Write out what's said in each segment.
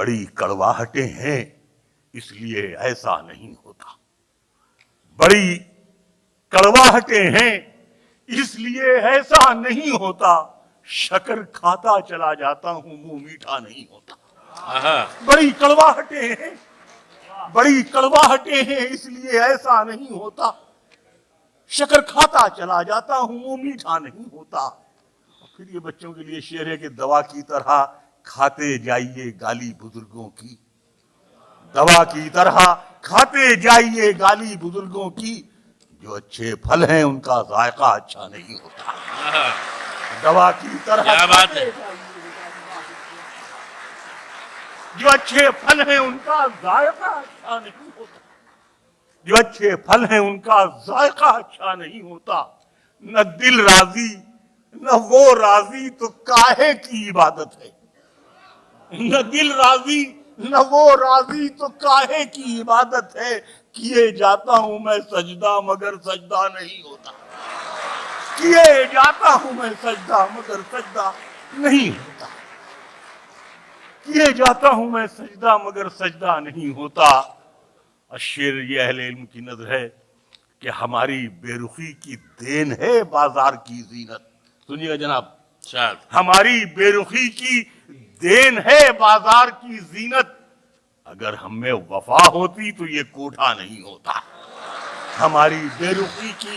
بڑی کڑواہٹیں ہیں اس لیے ایسا نہیں ہوتا، بڑی کڑواہٹیں ہیں اس لیے ایسا نہیں ہوتا، شکر کھاتا چلا جاتا ہوں منہ میٹھا نہیں ہوتا۔ بڑی کڑواہٹیں ہیں، بڑی کڑواہٹیں ہیں اس لیے ایسا نہیں ہوتا، شکر کھاتا چلا جاتا ہوں منہ میٹھا نہیں ہوتا۔ پھر یہ بچوں کے لیے شعر ہے کہ دوا کی طرح کھاتے جائیے گالی بزرگوں کی، دوا کی طرح کھاتے جائیے گالی بزرگوں کی، جو اچھے پھل ہیں ان کا ذائقہ اچھا نہیں ہوتا۔ دوا کی طرح کھاتے جائیے، جو اچھے پھل ہیں ان کا ذائقہ اچھا نہیں ہوتا، جو اچھے پھل ہیں ان کا ذائقہ اچھا نہیں ہوتا۔ نہ دل راضی نہ وہ راضی تو کاہے کی عبادت ہے، نہ دل راضی نہ وہ راضی تو کاہے کی عبادت ہے، کیے جاتا ہوں میں سجدہ مگر سجدہ نہیں ہوتا، کیے جاتا ہوں میں سجدہ مگر سجدہ نہیں ہوتا، کیے جاتا ہوں میں سجدہ مگر سجدہ نہیں ہوتا۔ الشعر یہ اہل علم کی نظر ہے کہ ہماری بے رخی کی دین ہے بازار کی زینت۔ سنیے گا جناب، ہماری بے رخی کی دین ہے بازار کی زینت، اگر ہم میں وفا ہوتی تو یہ کوٹھا نہیں ہوتا۔ ہماری بے رخی کی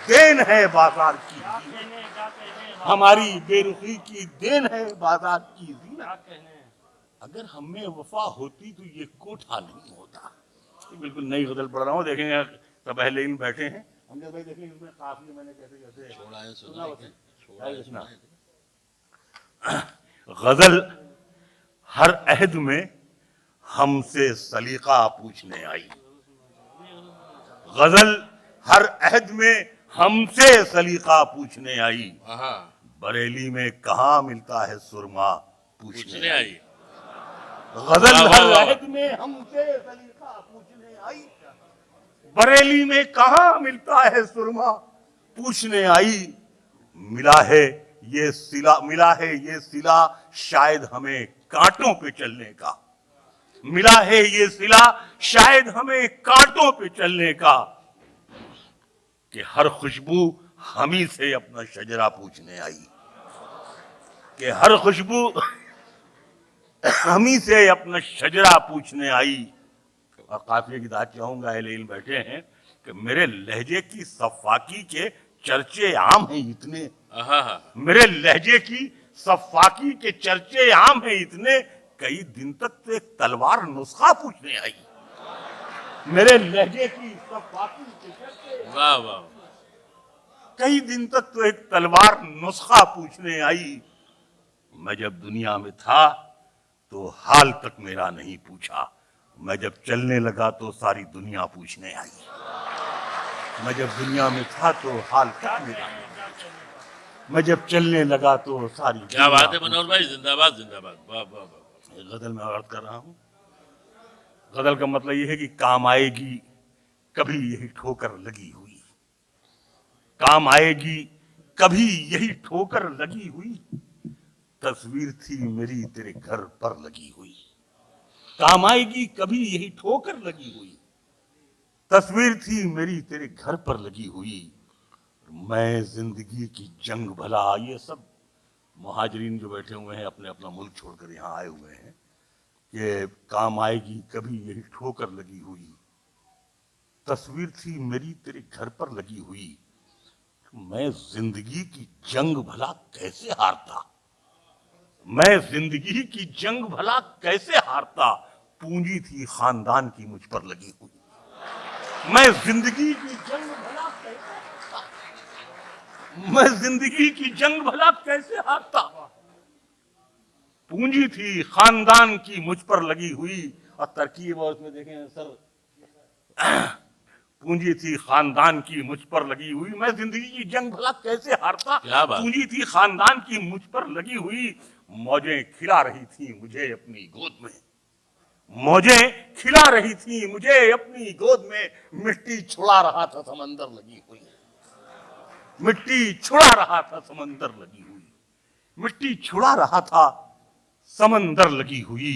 دین ہے بازار کی زینت، ہماری بے رخی کی دین ہے بازار کی زینت، اگر ہم میں وفا ہوتی تو یہ کوٹھا نہیں ہوتا۔ بالکل نئی غزل پڑھ رہا ہوں، دیکھیں گے سب اہل علم بیٹھے ہیں، ہم جب دیکھیں اس میں قافیے میں نے کیسے سنا۔ غزل ہر عہد میں ہم سے سلیقہ پوچھنے آئی، غزل ہر عہد میں ہم سے سلیقہ پوچھنے آئی، بریلی میں کہاں ملتا ہے سرما پوچھنے آئی۔ غزل ہر عہد میں ہم سے سلیقہ پوچھنے آئی، بریلی میں کہاں ملتا ہے سرما پوچھنے آئی، ملا ہے یہ صلہ شاید ہمیں کانٹوں پہ چلنے کا، ملا ہے یہ صلہ شاید ہمیں کانٹوں پہ چلنے کا، کہ ہر خوشبو ہمیں سے اپنا شجرہ پوچھنے آئی، کہ ہر خوشبو ہمیں سے اپنا شجرہ پوچھنے آئی۔ اور قافیے کی داد چاہوں گا، اہل علم بیٹھے ہیں کہ میرے لہجے کی صفاکی کے چرچے عام ہیں اتنے، میرے لہجے کی صفاکی کے چرچے عام ہیں اتنے، کئی دن تک تو ایک تلوار نسخہ پوچھنے آئی، میرے لہجے کی صفاکی کے چرچے کئی دن تک تو ایک تلوار نسخہ پوچھنے آئی۔ میں جب دنیا میں تھا تو حال تک میرا نہیں پوچھا، میں جب چلنے لگا تو ساری دنیا پوچھنے آئی، میں جب دنیا میں تھا تو حال تک میرا نہیں پوچھا، میں جب چلنے لگا تو ساری دنیا۔ کیا بات ہے منور بھائی، زندہ باد زندہ باد، واہ واہ واہ۔ غزل میں عرض کر رہا ہوں، غزل کا مطلب یہ ہے کہ کام آئے گی کبھی یہی ٹھوکر لگی ہوئی، کام آئے گی کبھی یہی ٹھوکر لگی ہوئی، تصویر تھی میری تیرے گھر پر لگی ہوئی، کام آئے گی کبھی یہی ٹھوکر لگی ہوئی، تصویر تھی میری تیرے گھر پر لگی ہوئی، میں زندگی کی جنگ بھلا۔ یہ سب مہاجرین جو بیٹھے ہوئے ہیں اپنے اپنا ملک چھوڑ کر یہاں آئے ہوئے ہیں، کہ کام آئے گی کبھی یہی ٹھوکر لگی ہوئی، تصویر تھی میری تیرے گھر پر لگی ہوئی، میں زندگی کی جنگ بھلا کیسے ہارتا، میں زندگی کی جنگ بھلا کیسے ہارتا، پونجی تھی خاندان کی مجھ پر لگی ہوئی، میں زندگی کی جنگ بھلا کیسے ہارتا، میں زندگی کی جنگ بھلا کیسے ہارتا، پونجی تھی خاندان کی مجھ پر لگی ہوئی۔ اور ترکیب اور اس میں دیکھیں سر، پونجی تھی خاندان کی مجھ پر لگی ہوئی، میں زندگی کی جنگ بھلا کیسے ہارتا، پونجی تھی خاندان کی مجھ پر لگی ہوئی، موجیں کھلا رہی تھیں مجھے اپنی گود میں، موجیں کھلا رہی تھیں مجھے اپنی گود میں، مٹی چھڑا رہا تھا سمندر لگی ہوئی، مٹی چھڑا رہا تھا سمندر لگی ہوئی، مٹی چھڑا رہا تھا سمندر لگی ہوئی،